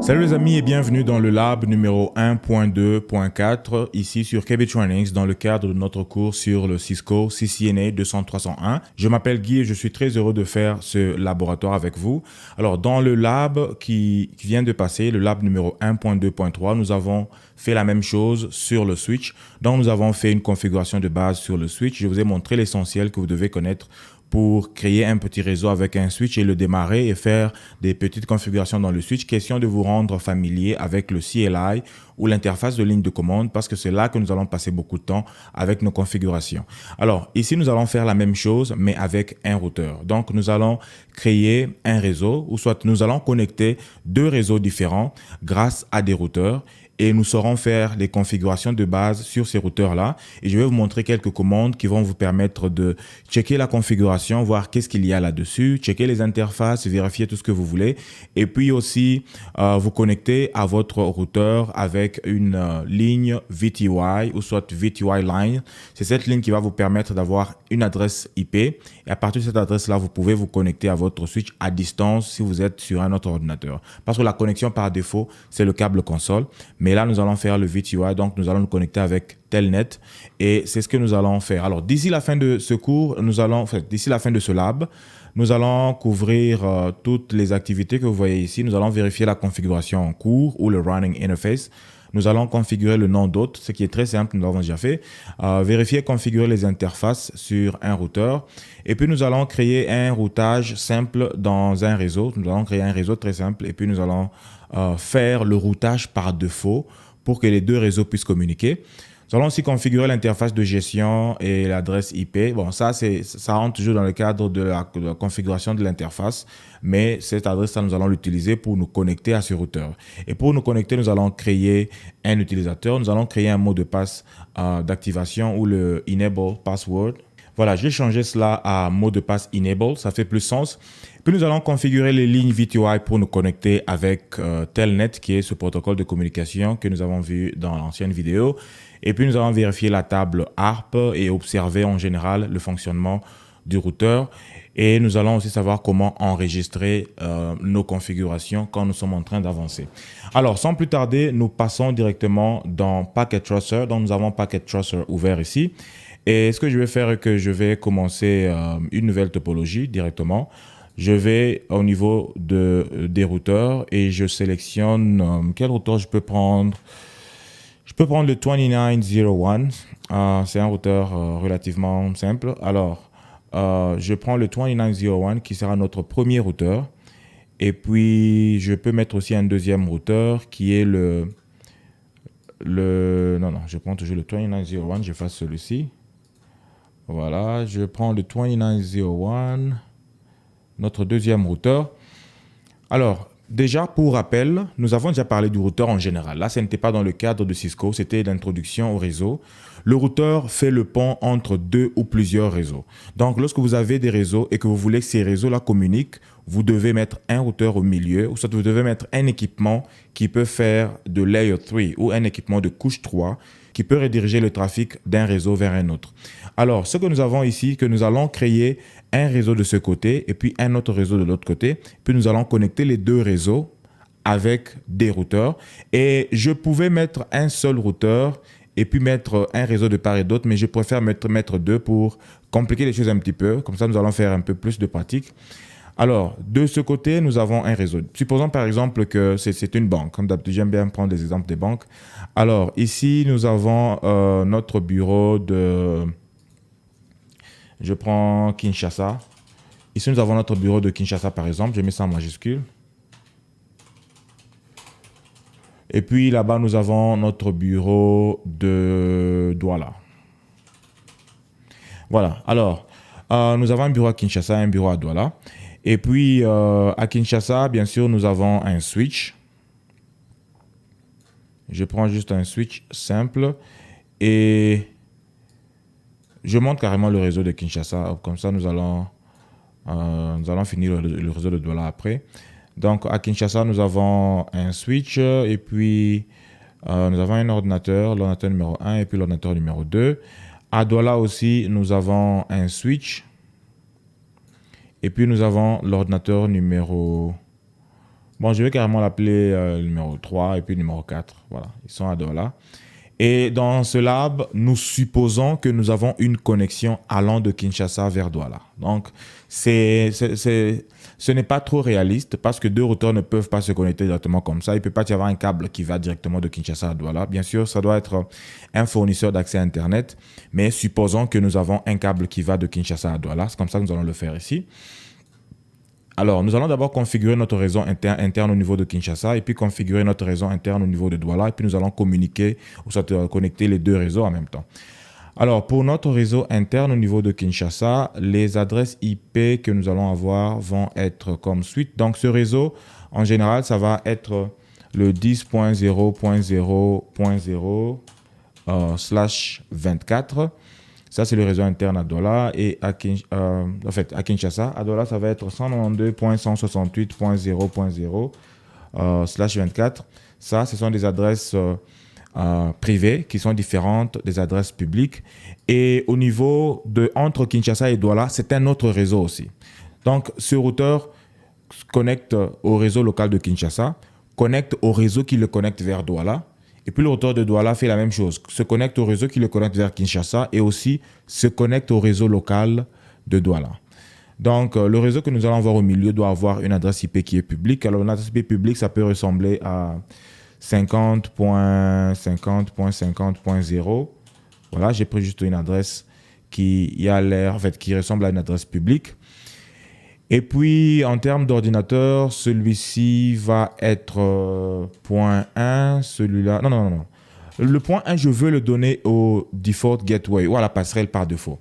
Salut les amis et bienvenue dans le lab numéro 1.2.4 ici sur KB Trainings dans le cadre de notre cours sur le Cisco CCNA 200-301. Je m'appelle Guy et je suis très heureux de faire ce laboratoire avec vous. Alors dans le lab qui vient de passer, le lab numéro 1.2.3, nous avons fait la même chose sur le switch. Donc nous avons fait une configuration de base sur le switch. Je vous ai montré l'essentiel que vous devez connaître pour créer un petit réseau avec un switch et le démarrer et faire des petites configurations dans le switch. Question de vous rendre familier avec le CLI ou l'interface de ligne de commande parce que c'est là que nous allons passer beaucoup de temps avec nos configurations. Alors ici, nous allons faire la même chose mais avec un routeur. Donc nous allons créer un réseau ou soit nous allons connecter deux réseaux différents grâce à des routeurs. Et nous saurons faire les configurations de base sur ces routeurs-là. Et je vais vous montrer quelques commandes qui vont vous permettre de checker la configuration, voir qu'est-ce qu'il y a là-dessus, checker les interfaces, vérifier tout ce que vous voulez. Et puis aussi, vous connecter à votre routeur avec une ligne VTY ou soit VTY line. C'est cette ligne qui va vous permettre d'avoir une adresse IP. Et à partir de cette adresse-là, vous pouvez vous connecter à votre switch à distance si vous êtes sur un autre ordinateur. Parce que la connexion par défaut, c'est le câble console. Mais là, nous allons faire le VTY, donc nous allons nous connecter avec Telnet et c'est ce que nous allons faire. Alors, d'ici la fin de ce cours, d'ici la fin de ce lab, nous allons couvrir toutes les activités que vous voyez ici. Nous allons vérifier la configuration en cours ou le running interface. Nous allons configurer le nom d'hôte, ce qui est très simple, nous l'avons déjà fait. Vérifier et configurer les interfaces sur un routeur. Et puis, nous allons créer un routage simple dans un réseau. Nous allons créer un réseau très simple et puis nous allons faire le routage par défaut pour que les deux réseaux puissent communiquer. Nous allons aussi configurer l'interface de gestion et l'adresse IP. Bon, ça rentre toujours dans le cadre de la configuration de l'interface, mais cette adresse-là, nous allons l'utiliser pour nous connecter à ce routeur. Et pour nous connecter, nous allons créer un utilisateur. Nous allons créer un mot de passe d'activation ou le Enable Password. Voilà, j'ai changé cela à mot de passe Enable, ça fait plus sens. Puis nous allons configurer les lignes VTY pour nous connecter avec Telnet, qui est ce protocole de communication que nous avons vu dans l'ancienne vidéo. Et puis nous allons vérifier la table ARP et observer en général le fonctionnement du routeur. Et nous allons aussi savoir comment enregistrer nos configurations quand nous sommes en train d'avancer. Alors, sans plus tarder, nous passons directement dans Packet Tracer. Donc, nous avons Packet Tracer ouvert ici. Et ce que je vais faire est que je vais commencer une nouvelle topologie directement. Je vais au niveau des routeurs et je sélectionne quel routeur je peux prendre. Je peux prendre le 2901. C'est un routeur relativement simple. Alors, je prends le 2901 qui sera notre premier routeur. Et puis, je peux mettre aussi un deuxième routeur qui est non, je prends toujours le 2901. J'efface celui-ci. Voilà, je prends le 2901, notre deuxième routeur. Alors, déjà, pour rappel, nous avons déjà parlé du routeur en général. Là, ce n'était pas dans le cadre de Cisco, c'était l'introduction au réseau. Le routeur fait le pont entre deux ou plusieurs réseaux. Donc, lorsque vous avez des réseaux et que vous voulez que ces réseaux-là communiquent, vous devez mettre un routeur au milieu ou soit vous devez mettre un équipement qui peut faire de Layer 3 ou un équipement de couche 3 qui peut rediriger le trafic d'un réseau vers un autre. Alors, ce que nous avons ici, que nous allons créer un réseau de ce côté et puis un autre réseau de l'autre côté. Puis nous allons connecter les deux réseaux avec des routeurs. Et je pouvais mettre un seul routeur et puis mettre un réseau de part et d'autre, mais je préfère mettre deux pour compliquer les choses un petit peu. Comme ça, nous allons faire un peu plus de pratique. Alors, de ce côté, nous avons un réseau. Supposons par exemple que c'est une banque. Comme d'habitude, j'aime bien prendre des exemples des banques. Alors, ici, nous avons notre bureau de... Je prends Kinshasa. Ici, nous avons notre bureau de Kinshasa, par exemple. Je mets ça en majuscule. Et puis, là-bas, nous avons notre bureau de Douala. Voilà. Alors, nous avons un bureau à Kinshasa et un bureau à Douala. Et puis, à Kinshasa, bien sûr, nous avons un switch. Je prends juste un switch simple et je monte carrément le réseau de Kinshasa. Comme ça, nous allons finir le réseau de Douala après. Donc, à Kinshasa, nous avons un switch et puis nous avons un ordinateur, l'ordinateur numéro 1 et puis l'ordinateur numéro 2. À Douala aussi, nous avons un switch. Et puis, nous avons l'ordinateur numéro Bon, je vais carrément l'appeler numéro 3 et puis numéro 4. Voilà, ils sont à Douala. Et dans ce lab, nous supposons que nous avons une connexion allant de Kinshasa vers Douala. Donc, ce n'est pas trop réaliste parce que deux routeurs ne peuvent pas se connecter directement comme ça. Il ne peut pas y avoir un câble qui va directement de Kinshasa à Douala. Bien sûr, ça doit être un fournisseur d'accès à Internet, mais supposons que nous avons un câble qui va de Kinshasa à Douala. C'est comme ça que nous allons le faire ici. Alors, nous allons d'abord configurer notre réseau interne au niveau de Kinshasa et puis configurer notre réseau interne au niveau de Douala et puis nous allons communiquer ou soit connecter les deux réseaux en même temps. Alors, pour notre réseau interne au niveau de Kinshasa, les adresses IP que nous allons avoir vont être comme suite. Donc, ce réseau, en général, ça va être le 10.0.0.0/24. Ça, c'est le réseau interne à Douala et à Kinshasa. À Douala, ça va être 192.168.0.0/24. Ça, ce sont des adresses privées qui sont différentes des adresses publiques. Et au niveau de entre Kinshasa et Douala, c'est un autre réseau aussi. Donc, ce routeur connecte au réseau local de Kinshasa, connecte au réseau qui le connecte vers Douala. Et puis le routeur de Douala fait la même chose, se connecte au réseau qui le connecte vers Kinshasa et aussi se connecte au réseau local de Douala. Donc le réseau que nous allons voir au milieu doit avoir une adresse IP qui est publique. Alors une adresse IP publique, ça peut ressembler à 50.50.50.0. Voilà, j'ai pris juste une adresse qui a l'air, en fait, qui ressemble à une adresse publique. Et puis, en termes d'ordinateur, celui-ci va être point 1, celui-là... Non. Le point 1, je veux le donner au default gateway ou à la passerelle par défaut.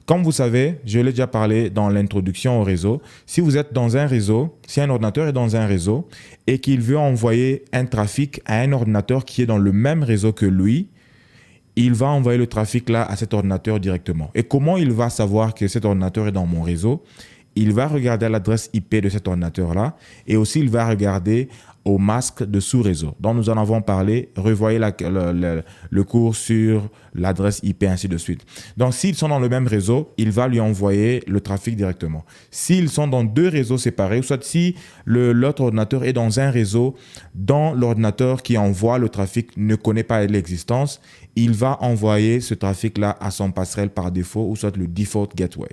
Comme vous savez, je l'ai déjà parlé dans l'introduction au réseau, si vous êtes dans un réseau, si un ordinateur est dans un réseau et qu'il veut envoyer un trafic à un ordinateur qui est dans le même réseau que lui, il va envoyer le trafic là à cet ordinateur directement. Et comment il va savoir que cet ordinateur est dans mon réseau ? Il va regarder l'adresse IP de cet ordinateur-là et aussi il va regarder au masque de sous-réseau dont nous en avons parlé. Revoyez le cours sur l'adresse IP, ainsi de suite. Donc, s'ils sont dans le même réseau, il va lui envoyer le trafic directement. S'ils sont dans deux réseaux séparés, soit si l'autre ordinateur est dans un réseau dont l'ordinateur qui envoie le trafic ne connaît pas l'existence, il va envoyer ce trafic-là à son passerelle par défaut ou soit le default gateway.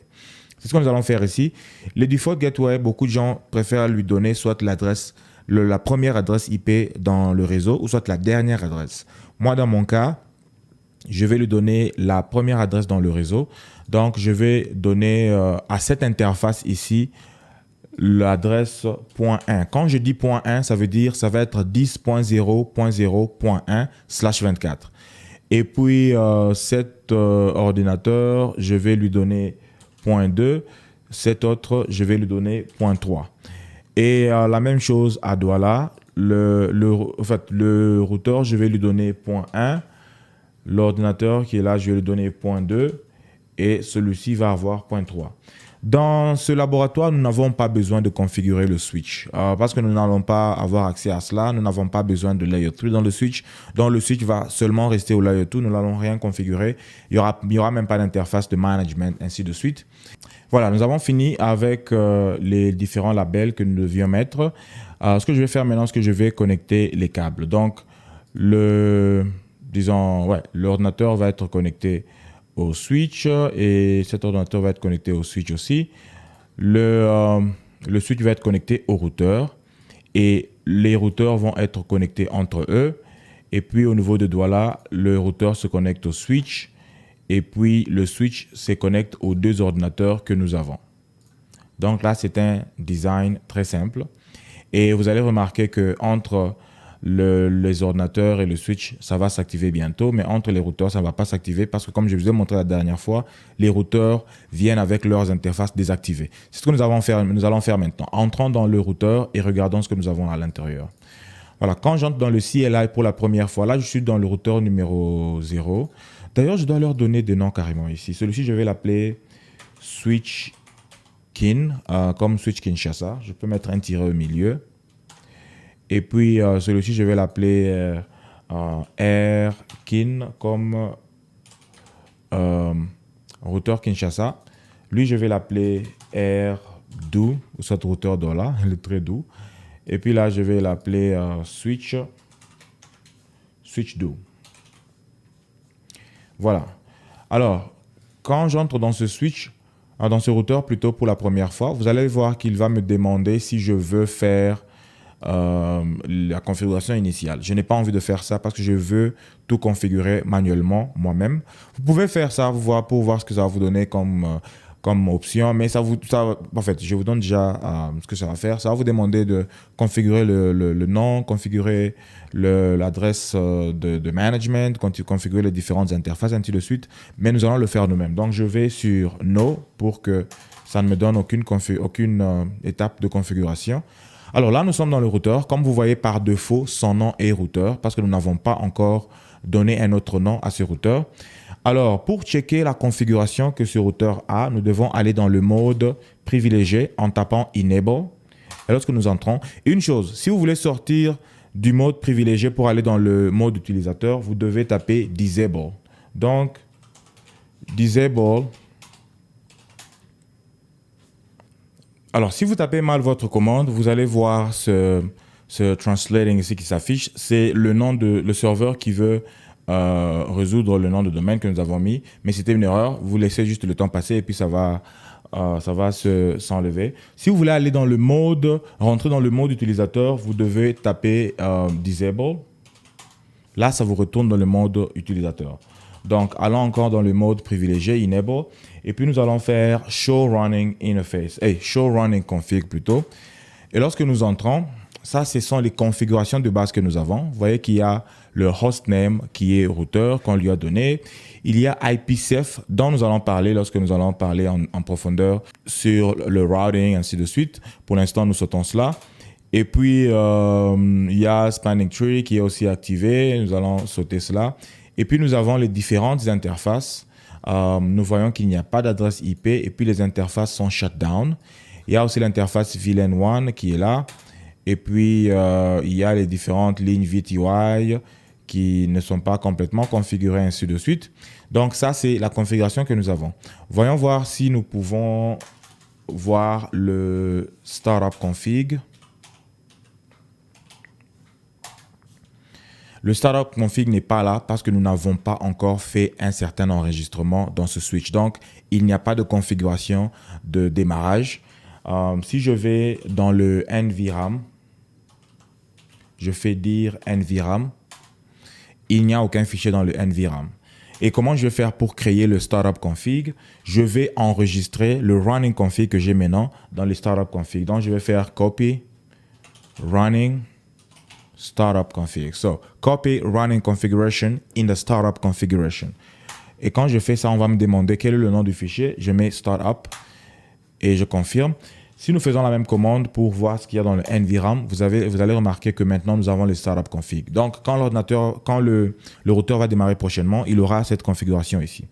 C'est ce que nous allons faire ici. Le default gateway, beaucoup de gens préfèrent lui donner soit l'adresse, la première adresse IP dans le réseau ou soit la dernière adresse. Moi, dans mon cas, je vais lui donner la première adresse dans le réseau. Donc, je vais donner à cette interface ici l'adresse .1. Quand je dis .1, ça veut dire ça va être 10.0.0.1/24. Et puis, cet ordinateur, je vais lui donner .2, cet autre, je vais lui donner .3. Et la même chose à Douala, le routeur, je vais lui donner .1, l'ordinateur qui est là, je vais lui donner .2 et celui-ci va avoir .3. Dans ce laboratoire, nous n'avons pas besoin de configurer le switch parce que nous n'allons pas avoir accès à cela. Nous n'avons pas besoin de layer 3 dans le switch. Donc, le switch va seulement rester au layer 2. Nous n'allons rien configurer. Il y aura même pas d'interface de management, ainsi de suite. Voilà, nous avons fini avec les différents labels que nous devions mettre. Ce que je vais faire maintenant, c'est que je vais connecter les câbles. Donc, l'ordinateur va être connecté au switch et cet ordinateur va être connecté au switch aussi. Le switch va être connecté au routeur et les routeurs vont être connectés entre eux. Et puis au niveau de Douala, le routeur se connecte au switch et puis le switch se connecte aux deux ordinateurs que nous avons. Donc là, c'est un design très simple. Et vous allez remarquer que entre les ordinateurs et le switch, ça va s'activer bientôt, mais entre les routeurs, ça ne va pas s'activer parce que comme je vous ai montré la dernière fois, les routeurs viennent avec leurs interfaces désactivées. C'est ce que nous allons faire maintenant. Entrons dans le routeur et regardons ce que nous avons à l'intérieur. Voilà, quand j'entre dans le CLI pour la première fois, là, je suis dans le routeur numéro 0. D'ailleurs, je dois leur donner des noms carrément ici. Celui-ci, je vais l'appeler Switch Kin, comme Switch Kinshasa. Je peux mettre un tiret au milieu. Et puis, celui-ci, je vais l'appeler Airkin comme routeur Kinshasa. Lui, je vais l'appeler Air Do, ou soit routeur Douala, il est très doux. Et puis là, je vais l'appeler switch do. Voilà. Alors, quand j'entre dans ce switch, dans ce routeur plutôt pour la première fois, vous allez voir qu'il va me demander si je veux faire la configuration initiale. Je n'ai pas envie de faire ça parce que je veux tout configurer manuellement moi-même. Vous pouvez faire ça pour voir ce que ça va vous donner comme option, mais en fait, je vous donne déjà ce que ça va faire. Ça va vous demander de configurer le nom, configurer l'adresse de management, configurer les différentes interfaces, ainsi de suite. Mais nous allons le faire nous-mêmes. Donc, je vais sur No pour que ça ne me donne aucune étape de configuration. Alors là, nous sommes dans le routeur. Comme vous voyez, par défaut, son nom est routeur parce que nous n'avons pas encore donné un autre nom à ce routeur. Alors, pour checker la configuration que ce routeur a, nous devons aller dans le mode privilégié en tapant Enable. Et lorsque nous entrons, une chose, si vous voulez sortir du mode privilégié pour aller dans le mode utilisateur, vous devez taper Disable. Donc, Disable. Alors, si vous tapez mal votre commande, vous allez voir ce translating ici qui s'affiche. C'est le nom de le serveur qui veut résoudre le nom de domaine que nous avons mis. Mais c'était une erreur. Vous laissez juste le temps passer et puis ça va s'enlever. Si vous voulez aller dans le mode, rentrer dans le mode utilisateur, vous devez taper Disable. Là, ça vous retourne dans le mode utilisateur. Donc, allons encore dans le mode privilégié, Enable. Et puis, nous allons faire Show Running Interface. Show Running Config plutôt. Et lorsque nous entrons, ça, ce sont les configurations de base que nous avons. Vous voyez qu'il y a le hostname qui est routeur qu'on lui a donné. Il y a IPsec dont nous allons parler lorsque nous allons parler en profondeur sur le routing, ainsi de suite. Pour l'instant, nous sautons cela. Et puis, il y a Spanning Tree qui est aussi activé. Nous allons sauter cela. Et puis, nous avons les différentes interfaces. Nous voyons qu'il n'y a pas d'adresse IP et puis les interfaces sont shutdown. Il y a aussi l'interface VLAN1 qui est là. Et puis, il y a les différentes lignes VTY qui ne sont pas complètement configurées, ainsi de suite. Donc, ça, c'est la configuration que nous avons. Voyons voir si nous pouvons voir le Startup Config. Le Startup Config n'est pas là parce que nous n'avons pas encore fait un certain enregistrement dans ce switch. Donc, il n'y a pas de configuration de démarrage. Si je vais dans le NVRAM, je fais dire NVRAM, il n'y a aucun fichier dans le NVRAM. Et comment je vais faire pour créer le Startup Config? Je vais enregistrer le Running Config que j'ai maintenant dans le Startup Config. Donc, je vais faire Copy, Running, Startup Config. So, copy running configuration in the startup configuration. Et quand je fais ça, on va me demander quel est le nom du fichier. Je mets startup et je confirme. Si nous faisons la même commande pour voir ce qu'il y a dans le NVRAM, vous allez remarquer que maintenant nous avons le startup config. Donc, quand le routeur va démarrer prochainement, il aura cette configuration ici.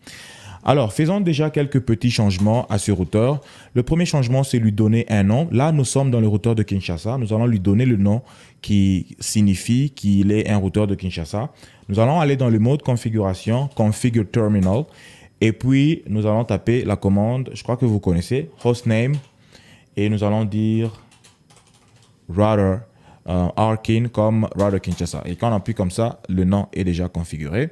Alors, faisons déjà quelques petits changements à ce routeur. Le premier changement, c'est lui donner un nom. Là, nous sommes dans le routeur de Kinshasa. Nous allons lui donner le nom qui signifie qu'il est un routeur de Kinshasa. Nous allons aller dans le mode configuration, configure terminal. Et puis, nous allons taper la commande, je crois que vous connaissez, hostname. Et nous allons dire router Arkin comme router Kinshasa. Et quand on appuie comme ça, le nom est déjà configuré.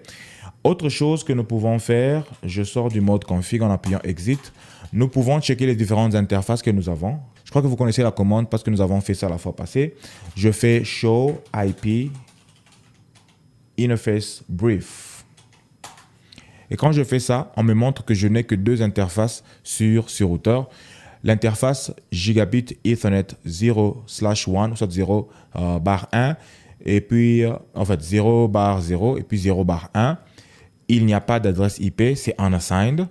Autre chose que nous pouvons faire, je sors du mode config en appuyant exit. Nous pouvons checker les différentes interfaces que nous avons. Je crois que vous connaissez la commande parce que nous avons fait ça la fois passée. Je fais show IP interface brief. Et quand je fais ça, on me montre que je n'ai que deux interfaces sur ce routeur. L'interface Gigabit Ethernet 0/1, soit 0/1, et puis en fait 0/0 et puis 0/1. Il n'y a pas d'adresse IP, c'est unassigned.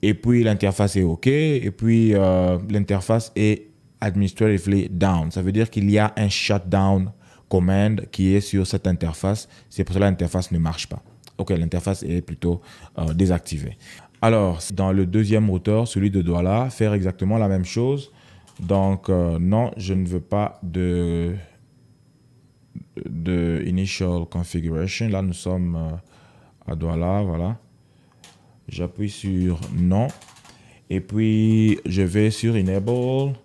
Et puis l'interface est OK. Et puis l'interface est administratively down. Ça veut dire qu'il y a un shutdown command qui est sur cette interface. C'est pour cela que l'interface ne marche pas. OK, l'interface est plutôt désactivée. Alors, dans le deuxième routeur, celui de Douala, faire exactement la même chose. Donc, non, je ne veux pas de initial configuration. Là, nous sommes à Douala, voilà. J'appuie sur non. Et puis, je vais sur enable.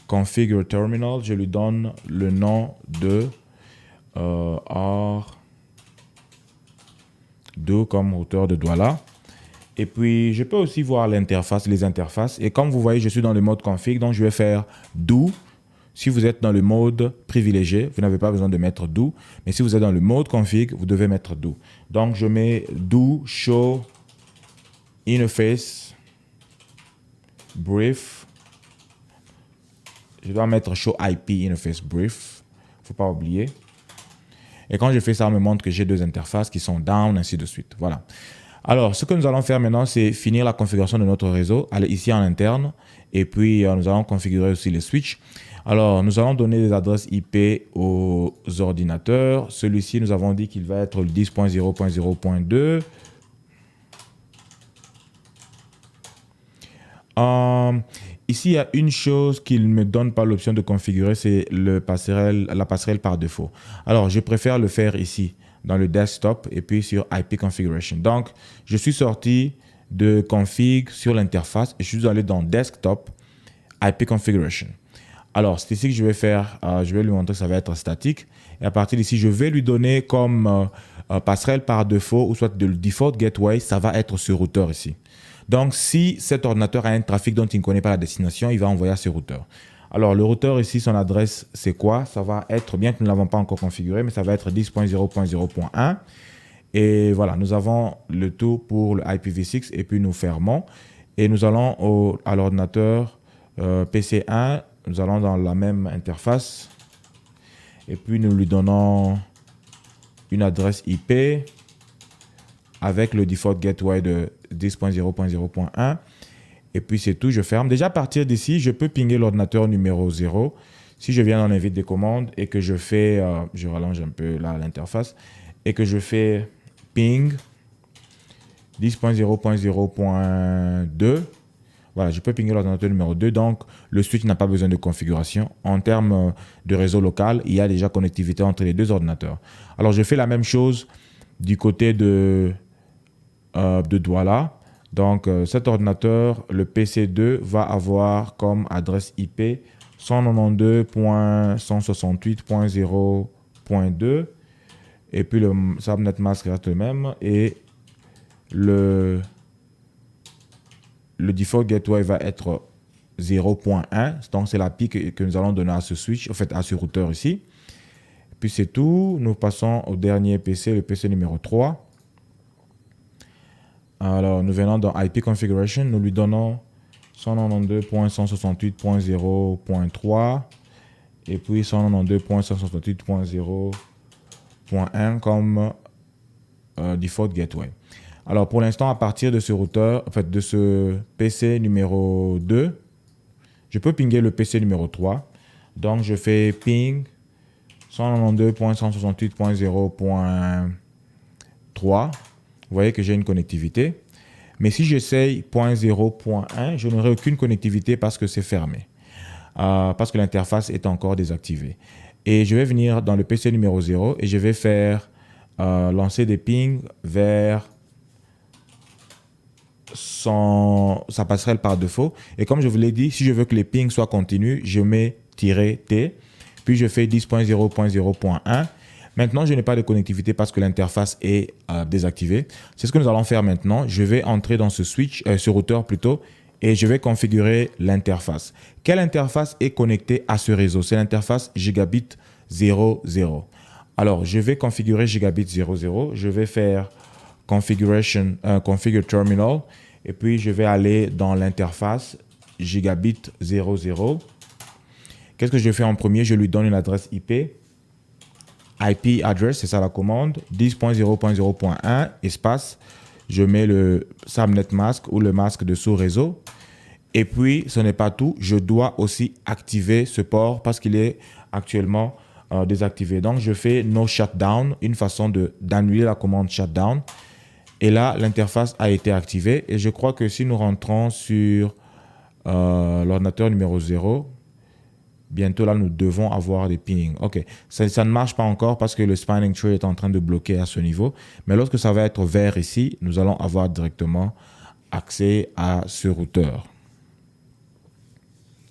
configure terminal, je lui donne le nom de R2 comme routeur de Douala. Et puis, je peux aussi voir l'interface, les interfaces. Et comme vous voyez, je suis dans le mode config, donc je vais faire do. Si vous êtes dans le mode privilégié, vous n'avez pas besoin de mettre do. Mais si vous êtes dans le mode config, vous devez mettre do. Donc, je mets do show interface brief. Je dois mettre show IP interface brief. Il ne faut pas oublier. Et quand je fais ça, on me montre que j'ai deux interfaces qui sont down, ainsi de suite. Voilà. Alors, ce que nous allons faire maintenant, c'est finir la configuration de notre réseau. Aller ici en interne. Et puis, nous allons configurer aussi les switches. Alors, nous allons donner des adresses IP aux ordinateurs. Celui-ci, nous avons dit qu'il va être le 10.0.0.2. Ici, il y a une chose qu'il ne me donne pas l'option de configurer, c'est la passerelle par défaut. Alors, je préfère le faire ici, dans le desktop, et puis sur IP configuration. Donc, je suis sorti de config sur l'interface, et je suis allé dans desktop, IP configuration. Alors, c'est ici que je vais faire, je vais lui montrer que ça va être statique. Et à partir d'ici, je vais lui donner comme passerelle par défaut, ou soit de default gateway, ça va être ce routeur ici. Donc, si cet ordinateur a un trafic dont il ne connaît pas la destination, il va envoyer à ce routeur. Alors, le routeur ici, son adresse, c'est quoi? Ça va être, bien que nous ne l'avons pas encore configuré, mais ça va être 10.0.0.1. Et voilà, nous avons le tout pour le IPv6 et puis nous fermons. Et nous allons à l'ordinateur PC1, nous allons dans la même interface. Et puis, nous lui donnons une adresse IP avec le default gateway de 10.0.0.1. Et puis, c'est tout. Je ferme. Déjà, à partir d'ici, je peux pinguer l'ordinateur numéro 0. Si je viens dans l'invite des commandes et que je fais, je rallonge un peu là l'interface, et que je fais ping 10.0.0.2, voilà, je peux pinguer l'ordinateur numéro 2. Donc, le switch n'a pas besoin de configuration. En termes de réseau local, il y a déjà connectivité entre les deux ordinateurs. Alors, je fais la même chose du côté de Douala. Donc, cet ordinateur, le PC2, va avoir comme adresse IP 192.168.0.2. Et puis, le subnet mask reste le même. Et le default gateway va être 0.1. Donc, c'est la PI que nous allons donner à ce switch, en fait, à ce routeur ici. Et puis, c'est tout. Nous passons au dernier PC, le PC numéro 3. Alors, nous venons dans IP Configuration, nous lui donnons 192.168.0.3 et puis 192.168.0.1 comme default gateway. Alors, pour l'instant, à partir de ce routeur, en fait, de ce PC numéro 2, je peux pinguer le PC numéro 3. Donc, je fais ping 192.168.0.3. Vous voyez que j'ai une connectivité. Mais si j'essaye 0.1, je n'aurai aucune connectivité parce que c'est fermé. Parce que l'interface est encore désactivée. Et je vais venir dans le PC numéro 0 et je vais faire lancer des pings vers sa passerelle par défaut. Et comme je vous l'ai dit, si je veux que les pings soient continus, je mets -T. Puis je fais 10.0.0.1. Maintenant, je n'ai pas de connectivité parce que l'interface est désactivée. C'est ce que nous allons faire maintenant. Je vais entrer dans ce switch, ce routeur plutôt, et je vais configurer l'interface. Quelle interface est connectée à ce réseau? C'est l'interface Gigabit 00. Alors, je vais configurer Gigabit 00. Je vais faire Configuration, Configure Terminal, et puis je vais aller dans l'interface Gigabit 00. Qu'est-ce que je fais en premier? Je lui donne une adresse IP. IP address, c'est ça la commande, 10.0.0.1, espace, je mets le subnet mask ou le masque de sous-réseau. Et puis, ce n'est pas tout, je dois aussi activer ce port parce qu'il est actuellement désactivé. Donc, je fais no shutdown, une façon d'annuler la commande shutdown. Et là, l'interface a été activée. Et je crois que si nous rentrons sur l'ordinateur numéro 0, bientôt, là, nous devons avoir des pings. OK, ça ne marche pas encore parce que le spanning tree est en train de bloquer à ce niveau. Mais lorsque ça va être vert ici, nous allons avoir directement accès à ce routeur.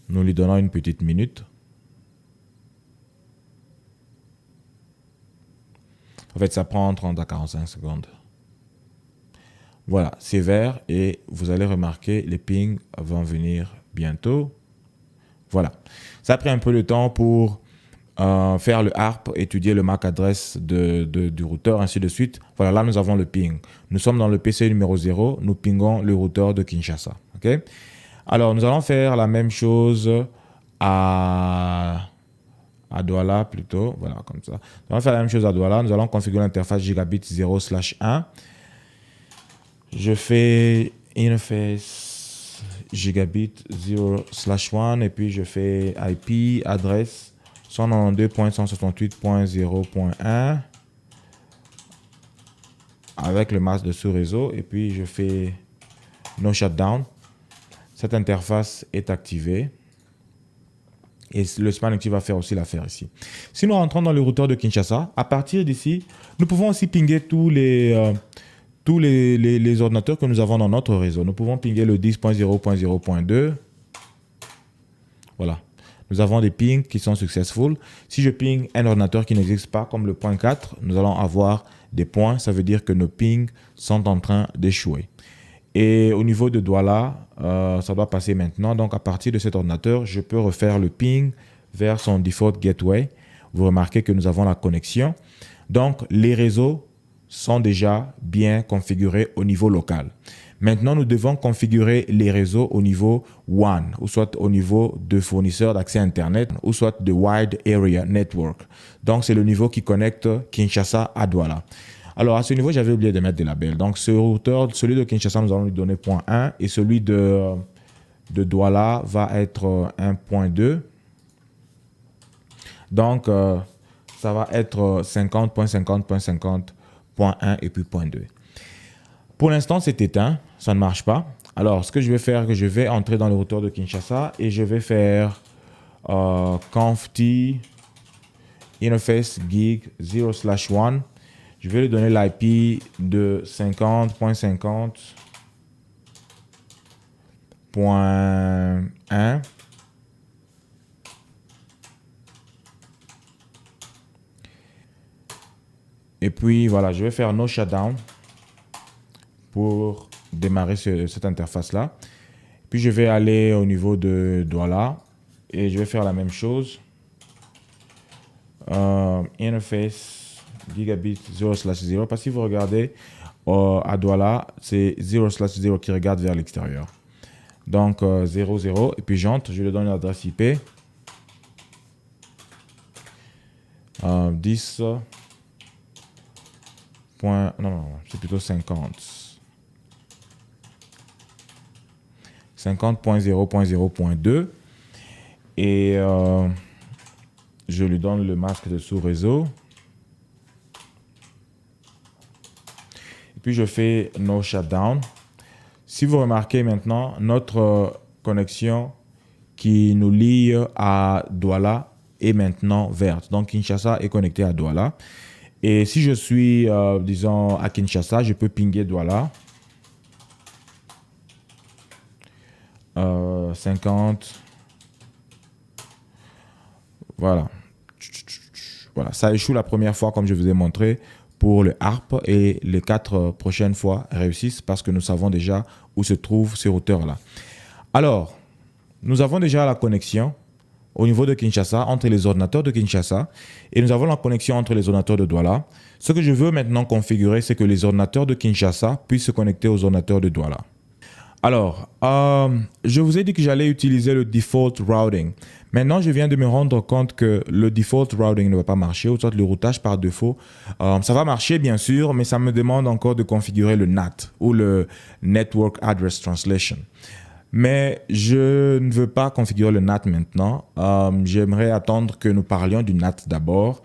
Nous lui donnons une petite minute. En fait, ça prend 30 à 45 secondes. Voilà, c'est vert et vous allez remarquer les pings vont venir bientôt. Voilà, ça a pris un peu de temps pour faire le ARP, étudier le MAC adresse du routeur, ainsi de suite. Voilà, là nous avons le ping. Nous sommes dans le PC numéro 0, nous pingons le routeur de Kinshasa. Okay? Alors, nous allons faire la même chose à Douala plutôt. Voilà, comme ça. Nous allons faire la même chose à Douala. Nous allons configurer l'interface gigabit 0/1. Je fais interface gigabit 0/1 et puis je fais IP adresse 192.168.0.1 avec le masque de sous-réseau et puis je fais no shutdown. Cette interface est activée et le SpanXT va faire aussi l'affaire ici. Si nous rentrons dans le routeur de Kinshasa, à partir d'ici, nous pouvons aussi pinguer tous les ordinateurs que nous avons dans notre réseau. Nous pouvons pinguer le 10.0.0.2. Voilà. Nous avons des pings qui sont successful. Si je ping un ordinateur qui n'existe pas, comme le point 4, nous allons avoir des points. Ça veut dire que nos pings sont en train d'échouer. Et au niveau de Douala, ça doit passer maintenant. Donc, à partir de cet ordinateur, je peux refaire le ping vers son default gateway. Vous remarquez que nous avons la connexion. Donc, les réseaux sont déjà bien configurés au niveau local. Maintenant, nous devons configurer les réseaux au niveau WAN, ou soit au niveau de fournisseurs d'accès Internet, ou soit de Wide Area Network. Donc, c'est le niveau qui connecte Kinshasa à Douala. Alors, à ce niveau, j'avais oublié de mettre des labels. Donc, ce routeur, celui de Kinshasa, nous allons lui donner point 1 et celui de Douala va être 1.2. Donc, ça va être 50.50.50.1 et puis point 2. Pour l'instant, c'est éteint, ça ne marche pas. Alors, ce que je vais faire, c'est que je vais entrer dans le routeur de Kinshasa et je vais faire conft interface gig 0/1. Je vais lui donner l'IP de 50.50.1. Et puis, voilà, je vais faire no shutdown pour démarrer cette interface-là. Puis, je vais aller au niveau de Douala et je vais faire la même chose. Interface gigabit 0/0. Parce que si vous regardez à Douala, c'est 0/0 qui regarde vers l'extérieur. Donc, 00. Et puis, j'entre, je lui donne l'adresse IP. 10. Non, c'est plutôt 50. 50.0.0.2 et je lui donne le masque de sous-réseau. Et puis je fais no shutdown. Si vous remarquez maintenant, notre connexion qui nous lie à Douala est maintenant verte. Donc Kinshasa est connecté à Douala. Et si je suis, disons, à Kinshasa, je peux pinguer Douala. 50. Voilà. Voilà. Ça échoue la première fois, comme je vous ai montré, pour le ARP. Et les 4 prochaines fois réussissent parce que nous savons déjà où se trouvent ces routeurs-là. Alors, nous avons déjà la connexion au niveau de Kinshasa, entre les ordinateurs de Kinshasa, et nous avons la connexion entre les ordinateurs de Douala. Ce que je veux maintenant configurer, c'est que les ordinateurs de Kinshasa puissent se connecter aux ordinateurs de Douala. Alors, je vous ai dit que j'allais utiliser le default routing. Maintenant, je viens de me rendre compte que le default routing ne va pas marcher, ou soit le routage par défaut. Ça va marcher, bien sûr, mais ça me demande encore de configurer le NAT, ou le Network Address Translation. Mais je ne veux pas configurer le NAT maintenant. J'aimerais attendre que nous parlions du NAT d'abord.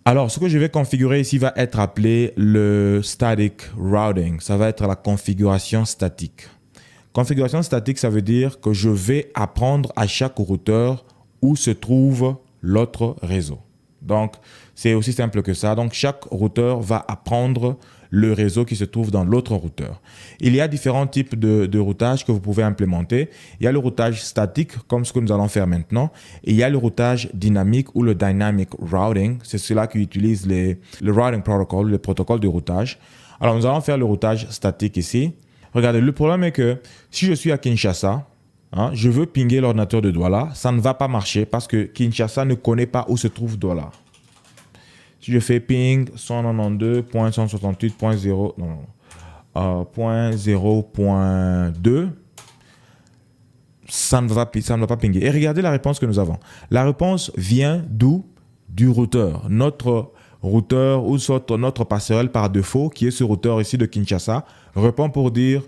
Alors, ce que je vais configurer ici va être appelé le static routing. Ça va être la configuration statique. Configuration statique, ça veut dire que je vais apprendre à chaque routeur où se trouve l'autre réseau. Donc, c'est aussi simple que ça. Donc, chaque routeur va apprendre le réseau qui se trouve dans l'autre routeur. Il y a différents types de routage que vous pouvez implémenter. Il y a le routage statique, comme ce que nous allons faire maintenant, et il y a le routage dynamique ou le dynamic routing. C'est cela qui utilise le routing protocol, le protocole de routage. Alors, nous allons faire le routage statique ici. Regardez, le problème est que si je suis à Kinshasa, je veux pinguer l'ordinateur de Douala, ça ne va pas marcher parce que Kinshasa ne connaît pas où se trouve Douala. Si je fais ping 192.168.0.2, ça ne va pas pinguer. Et regardez la réponse que nous avons. La réponse vient d'où? Du routeur. Notre routeur ou soit notre passerelle par défaut, qui est ce routeur ici de Kinshasa, répond pour dire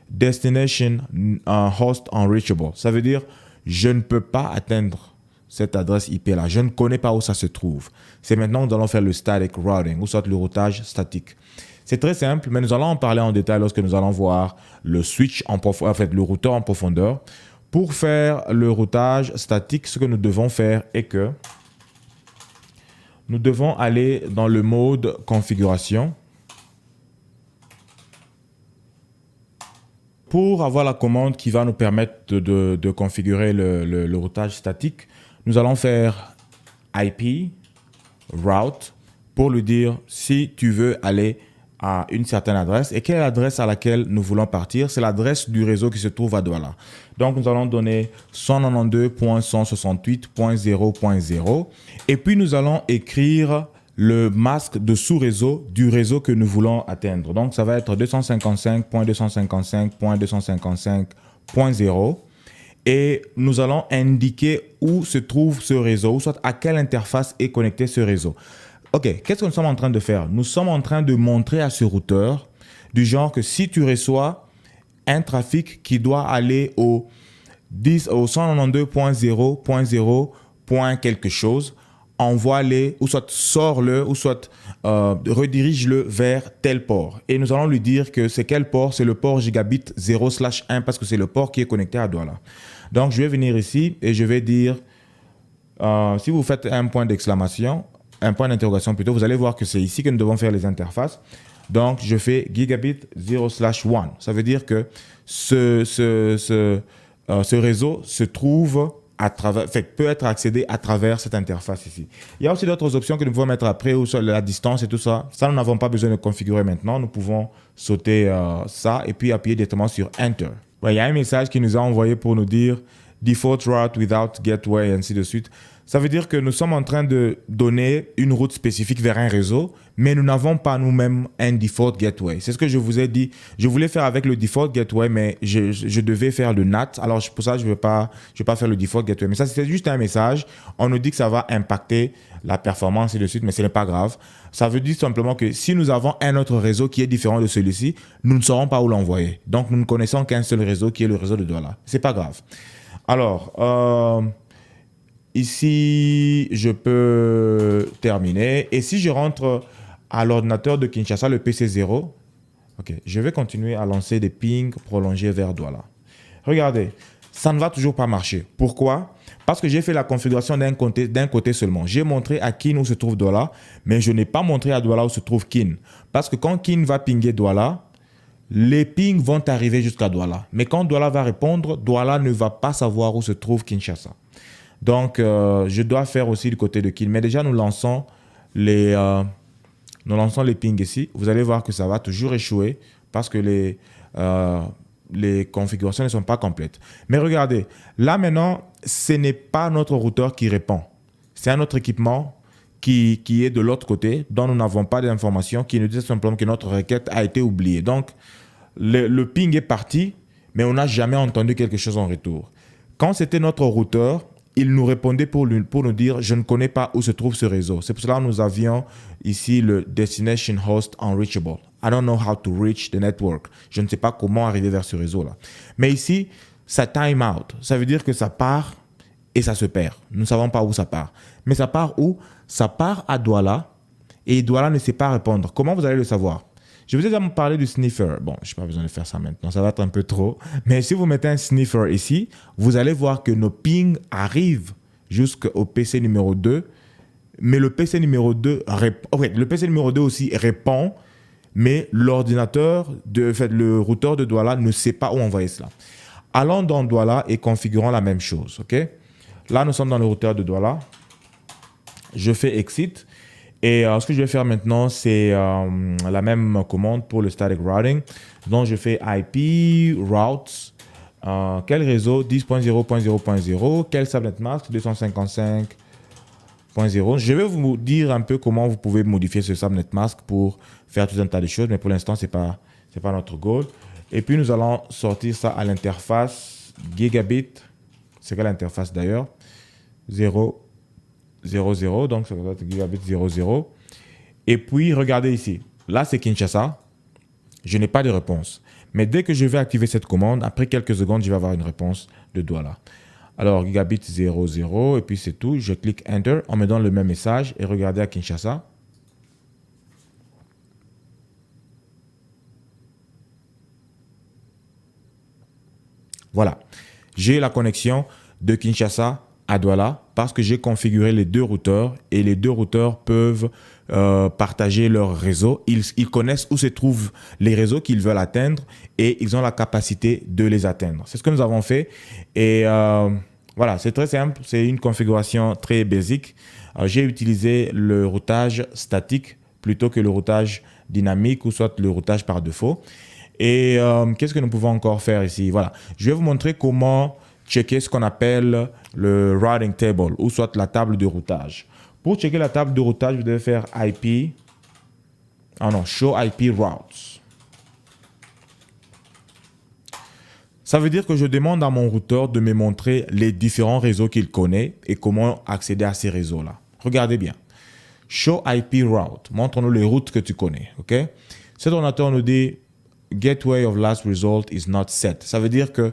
Destination Host Unreachable. Ça veut dire je ne peux pas atteindre cette adresse IP là. Je ne connais pas où ça se trouve. C'est maintenant que nous allons faire le static routing ou soit le routage statique. C'est très simple, mais nous allons en parler en détail lorsque nous allons voir le switch en profondeur, en fait, le routeur en profondeur. Pour faire le routage statique, ce que nous devons faire est que nous devons aller dans le mode configuration. Pour avoir la commande qui va nous permettre de configurer le routage statique, nous allons faire IP route pour lui dire si tu veux aller à une certaine adresse. Et quelle est l'adresse à laquelle nous voulons partir? C'est l'adresse du réseau qui se trouve à Douala. Donc, nous allons donner 192.168.0.0 et puis nous allons écrire le masque de sous-réseau du réseau que nous voulons atteindre. Donc, ça va être 255.255.255.0 et nous allons indiquer où se trouve ce réseau, ou soit à quelle interface est connecté ce réseau. OK, qu'est-ce que nous sommes en train de faire? Nous sommes en train de montrer à ce routeur du genre que si tu reçois un trafic qui doit aller au 192.0.0. quelque chose, envoie-le, ou soit sors-le, ou soit redirige-le vers tel port. Et nous allons lui dire que c'est quel port? C'est le port gigabit 0/1 parce que c'est le port qui est connecté à Douala. Donc, je vais venir ici et je vais dire, si vous faites un point d'exclamation, un point d'interrogation plutôt, vous allez voir que c'est ici que nous devons faire les interfaces. Donc, je fais gigabit 0/1. Ça veut dire que ce réseau se trouve à travers, peut être accédé à travers cette interface ici. Il y a aussi d'autres options que nous pouvons mettre après, ou sur la distance et tout ça. Ça, nous n'avons pas besoin de configurer maintenant. Nous pouvons sauter ça et puis appuyer directement sur Enter. Ouais, il y a un message qui nous a envoyé pour nous dire Default route without gateway, et ainsi de suite. Ça veut dire que nous sommes en train de donner une route spécifique vers un réseau, mais nous n'avons pas nous-mêmes un default gateway. C'est ce que je vous ai dit. Je voulais faire avec le default gateway, mais je devais faire le NAT. Alors, pour ça, je ne vais pas faire le default gateway. Mais ça, c'est juste un message. On nous dit que ça va impacter la performance et de suite, mais ce n'est pas grave. Ça veut dire simplement que si nous avons un autre réseau qui est différent de celui-ci, nous ne saurons pas où l'envoyer. Donc, nous ne connaissons qu'un seul réseau qui est le réseau de Douala. Ce n'est pas grave. Alors, ici, je peux terminer. Et si je rentre à l'ordinateur de Kinshasa, le PC0, ok, je vais continuer à lancer des pings prolongés vers Douala. Regardez, ça ne va toujours pas marcher. Pourquoi? Parce que j'ai fait la configuration d'un côté seulement. J'ai montré à Kin où se trouve Douala, mais je n'ai pas montré à Douala où se trouve Kin. Parce que quand Kin va pinguer Douala, les pings vont arriver jusqu'à Douala. Mais quand Douala va répondre, Douala ne va pas savoir où se trouve Kinshasa. Donc, je dois faire aussi du côté de Kin. Mais déjà, nous lançons les pings ici. Vous allez voir que ça va toujours échouer parce que les configurations ne sont pas complètes. Mais regardez, là maintenant, ce n'est pas notre routeur qui répond. C'est un autre équipement qui est de l'autre côté, dont nous n'avons pas d'informations, qui nous dit simplement que notre requête a été oubliée. Donc, le ping est parti, mais on n'a jamais entendu quelque chose en retour. Quand c'était notre routeur, il nous répondait pour nous dire « Je ne connais pas où se trouve ce réseau ». C'est pour cela que nous avions ici le Destination Host Unreachable. I don't know how to reach the network. Je ne sais pas comment arriver vers ce réseau-là. Mais ici, ça time out. Ça veut dire que ça part et ça se perd. Nous ne savons pas où ça part. Mais ça part où? Ça part à Douala et Douala ne sait pas répondre. Comment vous allez le savoir? Je vous ai déjà parlé du sniffer. Bon, je n'ai pas besoin de faire ça maintenant, ça va être un peu trop. Mais si vous mettez un sniffer ici, vous allez voir que nos pings arrivent jusqu'au PC numéro 2. Mais le PC numéro 2 répond. Okay, le PC numéro 2 aussi répond, mais l'ordinateur, le routeur de Douala ne sait pas où envoyer cela. Allons dans Douala et configurons la même chose. Okay? Là, nous sommes dans le routeur de Douala. Je fais Exit. Et ce que je vais faire maintenant, c'est la même commande pour le static routing. Donc, je fais IP, routes, quel réseau 10.0.0.0, quel subnet mask 255.0. Je vais vous dire un peu comment vous pouvez modifier ce subnet mask pour faire tout un tas de choses, mais pour l'instant, ce n'est pas notre goal. Et puis, nous allons sortir ça à l'interface gigabit. C'est quelle l'interface d'ailleurs 0. 00, donc ça va être gigabit 00. Et puis, regardez ici. Là, c'est Kinshasa. Je n'ai pas de réponse. Mais dès que je vais activer cette commande, après quelques secondes, je vais avoir une réponse de Douala. Alors, gigabit 00, et puis c'est tout. Je clique Enter. On me donne le même message. Et regardez à Kinshasa. Voilà. J'ai la connexion de Kinshasa à Douala parce que j'ai configuré les deux routeurs et les deux routeurs peuvent partager leur réseau. Ils connaissent où se trouvent les réseaux qu'ils veulent atteindre et ils ont la capacité de les atteindre. C'est ce que nous avons fait et voilà, c'est très simple. C'est une configuration très basique. J'ai utilisé le routage statique plutôt que le routage dynamique ou soit le routage par défaut. Et qu'est-ce que nous pouvons encore faire ici? Voilà, je vais vous montrer comment checker ce qu'on appelle le routing table ou soit la table de routage. Pour checker la table de routage, vous devez faire IP, show IP routes. Ça veut dire que je demande à mon routeur de me montrer les différents réseaux qu'il connaît et comment accéder à ces réseaux-là. Regardez bien. Show IP route. Montre-nous les routes que tu connais. Okay? Cet ordinateur nous dit Gateway of last result is not set. Ça veut dire que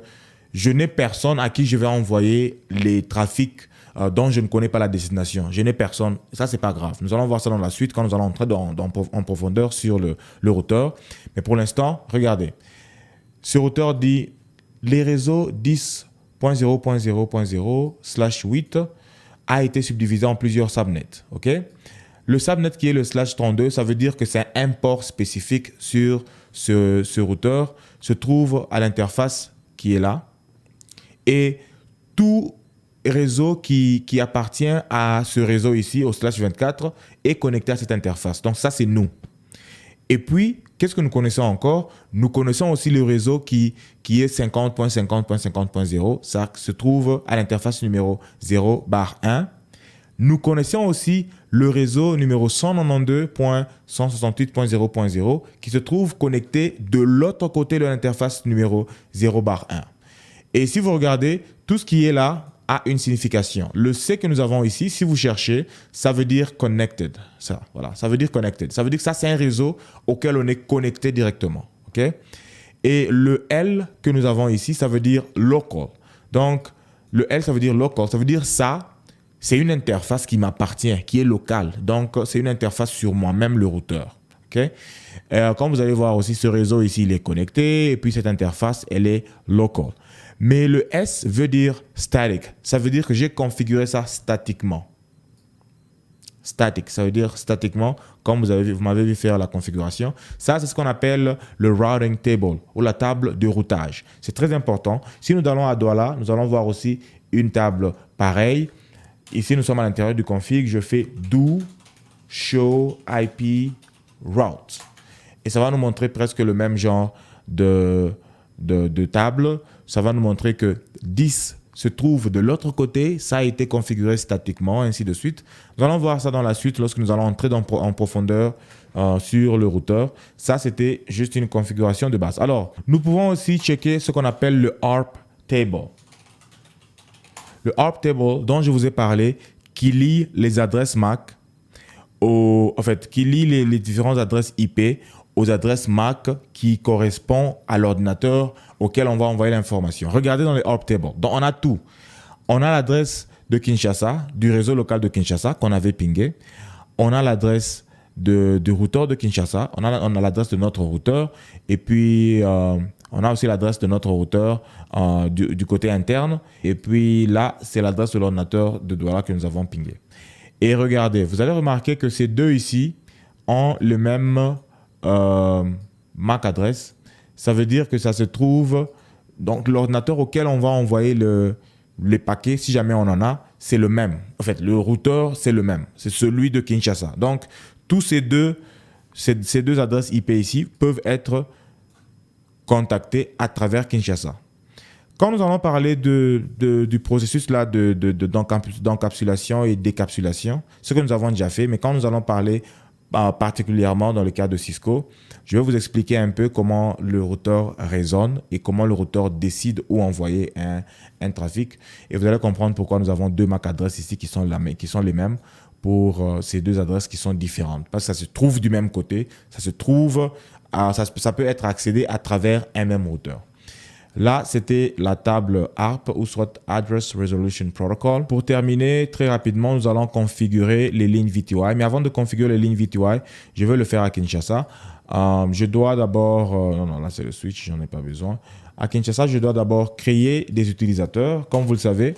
je n'ai personne à qui je vais envoyer les trafics dont je ne connais pas la destination. Je n'ai personne. Ça, ce n'est pas grave. Nous allons voir ça dans la suite quand nous allons entrer en profondeur sur le routeur. Mais pour l'instant, regardez. Ce routeur dit les réseaux 10.0.0.0/8 a été subdivisé en plusieurs subnets. Okay? Le subnet qui est le /32, ça veut dire que c'est un port spécifique sur ce routeur, se trouve à l'interface qui est là. Et tout réseau qui appartient à ce réseau ici, au /24, est connecté à cette interface. Donc ça, c'est nous. Et puis, qu'est-ce que nous connaissons encore? Nous connaissons aussi le réseau qui est 50.50.50.0. Ça se trouve à l'interface numéro 0/1. Nous connaissons aussi le réseau numéro 192.168.0.0 qui se trouve connecté de l'autre côté de l'interface numéro 0/1. Et si vous regardez, tout ce qui est là a une signification. Le C que nous avons ici, si vous cherchez, ça veut dire connected. Ça, voilà, ça veut dire connected. Ça veut dire que ça, c'est un réseau auquel on est connecté directement. Okay? Et le L que nous avons ici, ça veut dire local. Donc, le L, ça veut dire local. Ça veut dire ça, c'est une interface qui m'appartient, qui est locale. Donc, c'est une interface sur moi-même, le routeur. Okay? Comme vous allez voir aussi, ce réseau ici, il est connecté. Et puis, cette interface, elle est local. Mais le S veut dire static. Ça veut dire que j'ai configuré ça statiquement. Static, ça veut dire statiquement, comme vous m'avez vu faire la configuration. Ça, c'est ce qu'on appelle le routing table ou la table de routage. C'est très important. Si nous allons à Douala, nous allons voir aussi une table pareille. Ici, nous sommes à l'intérieur du config. Je fais do show IP route. Et ça va nous montrer presque le même genre de table. Ça va nous montrer que 10 se trouve de l'autre côté. Ça a été configuré statiquement, ainsi de suite. Nous allons voir ça dans la suite lorsque nous allons entrer en profondeur sur le routeur. Ça, c'était juste une configuration de base. Alors, nous pouvons aussi checker ce qu'on appelle le ARP table. Le ARP table dont je vous ai parlé, qui lie les adresses MAC, qui lie les différentes adresses IP aux adresses MAC qui correspondent à l'ordinateur auquel on va envoyer l'information. Regardez dans les ARP tables. Donc, on a tout. On a l'adresse de Kinshasa, du réseau local de Kinshasa qu'on avait pingé. On a l'adresse du routeur de Kinshasa. On a l'adresse de notre routeur. Et puis, on a aussi l'adresse de notre routeur du côté interne. Et puis là, c'est l'adresse de l'ordinateur de Douala que nous avons pingé. Et regardez, vous allez remarquer que ces deux ici ont le même MAC adresse, ça veut dire que ça se trouve, donc l'ordinateur auquel on va envoyer les paquets, si jamais on en a, c'est le même. En fait, le routeur, c'est le même. C'est celui de Kinshasa. Donc, tous ces deux adresses IP ici peuvent être contactées à travers Kinshasa. Quand nous allons parler du processus là d'encapsulation et décapsulation, ce que nous avons déjà fait, mais quand nous allons parler particulièrement dans le cas de Cisco, je vais vous expliquer un peu comment le routeur résonne et comment le routeur décide où envoyer un trafic. Et vous allez comprendre pourquoi nous avons deux MAC adresses ici qui sont les mêmes pour ces deux adresses qui sont différentes. Parce que ça se trouve du même côté, ça peut être accédé à travers un même routeur. Là, c'était la table ARP ou soit Address Resolution Protocol. Pour terminer, très rapidement, nous allons configurer les lignes VTY. Mais avant de configurer les lignes VTY, je vais le faire à Kinshasa. Je dois d'abord... non, là, c'est le switch, j'en ai pas besoin. À Kinshasa, je dois d'abord créer des utilisateurs. Comme vous le savez,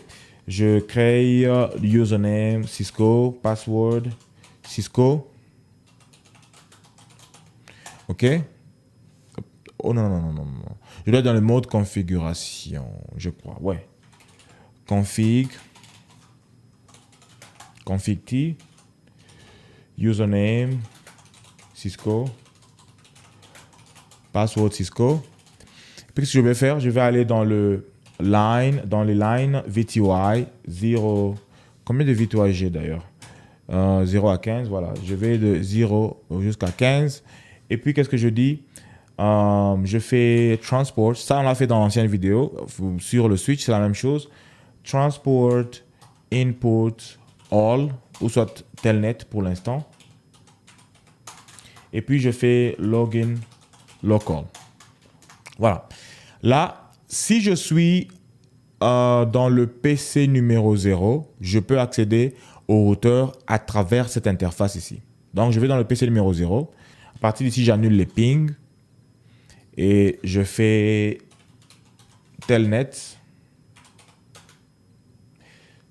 je crée username Cisco, password Cisco. OK? Oh non, non, non, non, non. Je dois être dans le mode configuration, je crois. Ouais. Config T. Username Cisco. Password Cisco. Puis ce que je vais faire, je vais aller dans les lines VTY 0. Combien de VTY j'ai d'ailleurs? 0 à 15, voilà. Je vais de 0 jusqu'à 15. Et puis, qu'est-ce que je dis? Je fais transport. Ça, on l'a fait dans l'ancienne vidéo. Sur le switch, c'est la même chose. Transport, input, all, ou soit telnet pour l'instant. Et puis, je fais login, local. Voilà. Là, si je suis dans le PC numéro 0, je peux accéder au routeur à travers cette interface ici. Donc, je vais dans le PC numéro 0. À partir d'ici, j'annule les pings. Et je fais telnet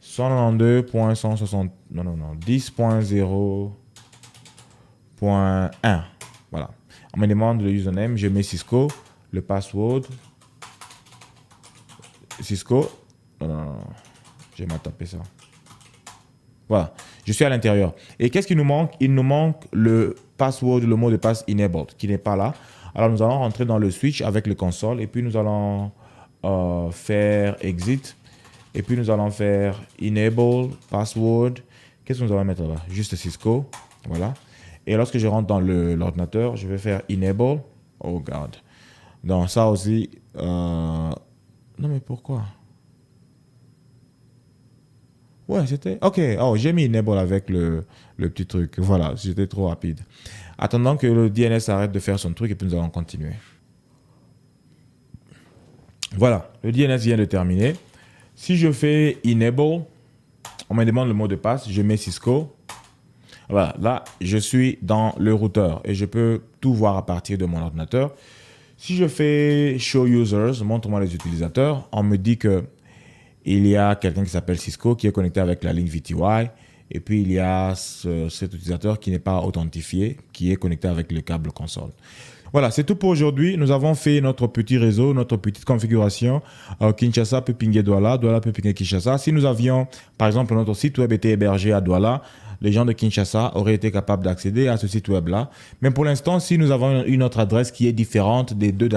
192.160, non, 10.0.1. Voilà. On me demande le username, je mets Cisco, le password. Cisco, non, je vais me taper ça. Voilà, je suis à l'intérieur. Et qu'est-ce qu'il nous manque? Il nous manque le password, le mot de passe enabled, qui n'est pas là. Alors, nous allons rentrer dans le switch avec le console et puis nous allons faire exit et puis nous allons faire enable password. Qu'est-ce que nous allons mettre là? Juste Cisco. Voilà. Et lorsque je rentre dans l'ordinateur, je vais faire enable. Oh God. Donc, ça aussi. Non, mais pourquoi? Ouais, c'était... OK. Oh, j'ai mis enable avec le petit truc. Voilà, j'étais trop rapide. Attendant que le DNS arrête de faire son truc et puis nous allons continuer. Voilà, le DNS vient de terminer. Si je fais enable, on me demande le mot de passe, je mets Cisco. Voilà, là, je suis dans le routeur et je peux tout voir à partir de mon ordinateur. Si je fais show users, montre-moi les utilisateurs, on me dit que il y a quelqu'un qui s'appelle Cisco qui est connecté avec la ligne VTY. Et puis, il y a cet utilisateur qui n'est pas authentifié, qui est connecté avec le câble console. Voilà, c'est tout pour aujourd'hui. Nous avons fait notre petit réseau, notre petite configuration. Kinshasa peut pinguer Douala, Douala peut pinguer Kinshasa. Si nous avions, par exemple, notre site web était hébergé à Douala, les gens de Kinshasa auraient été capables d'accéder à ce site web-là. Mais pour l'instant, si nous avons une autre adresse qui est différente des deux.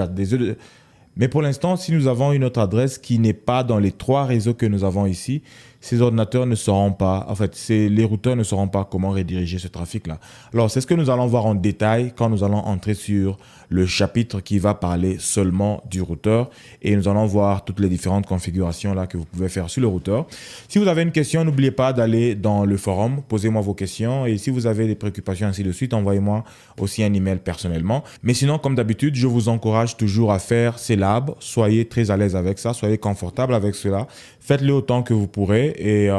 Mais pour l'instant, si nous avons une autre adresse qui n'est pas dans les trois réseaux que nous avons ici, ces ordinateurs ne sauront pas, en fait, les routeurs ne sauront pas comment rediriger ce trafic-là. Alors, c'est ce que nous allons voir en détail quand nous allons entrer sur le chapitre qui va parler seulement du routeur et nous allons voir toutes les différentes configurations là que vous pouvez faire sur le routeur. Si vous avez une question, n'oubliez pas d'aller dans le forum, posez-moi vos questions et si vous avez des préoccupations ainsi de suite, envoyez-moi aussi un email personnellement. Mais sinon, comme d'habitude, je vous encourage toujours à faire ces labs. Soyez très à l'aise avec ça, soyez confortable avec cela. Faites-le autant que vous pourrez et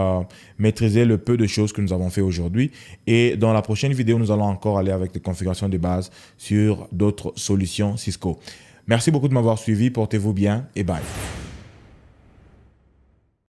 maîtrisez le peu de choses que nous avons fait aujourd'hui. Et dans la prochaine vidéo, nous allons encore aller avec des configurations de base sur d'autres solutions Cisco. Merci beaucoup de m'avoir suivi, portez-vous bien et bye.